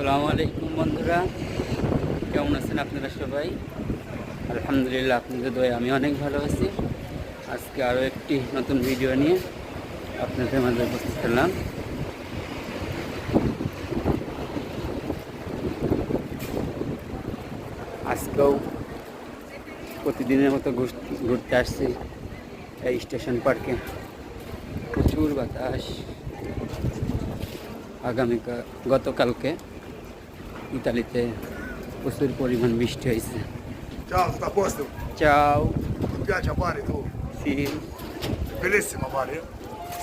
আসসালামু আলাইকুম বন্ধুরা, কেমন আছেন আপনারা সবাই? আলহামদুলিল্লাহ, আপনাদের দয়ায় আমি অনেক ভালো আছি। আজকে আরও একটি নতুন ভিডিও নিয়ে আপনাদের মাঝে উপস্থিত হলাম। আজকেও প্রতিদিনের মতো ঘুরতে আসছি এই স্টেশন পার্কে। প্রচুর বাতাস। গতকালকে ইতালিতে প্রচুর পরিমাণ বৃষ্টি হয়েছে। Ciao, tutto a posto? চাও Ti piace a Bari tu? সি Bellissima Bari.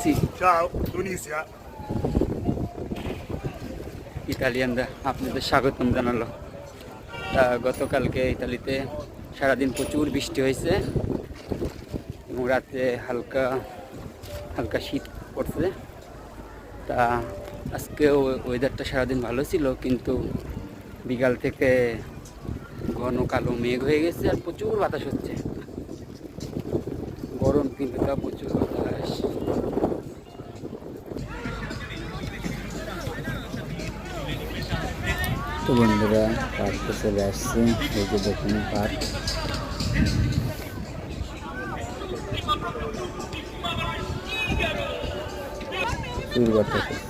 সি Ciao, Tunisia. ইতালিয়ানরা আপনাদের স্বাগতম জানালো। তা গতকালকে ইতালিতে সারাদিন প্রচুর বৃষ্টি হয়েছে এবং রাতে হালকা হালকা শীত পড়ছে। তা আজকেও ওয়েদারটা সারাদিন ভালো ছিল, কিন্তু বিকাল থেকে ঘন কালো মেঘ হয়ে গেছে আর প্রচুর বাতাস হচ্ছে। গরম কিন্তু তা প্রচুর বাতাস। তো বন্ধুরা, পার্কে চলে আসছে। এই যে দেখুন পার্ক। প্রচুর বাতাস হচ্ছে।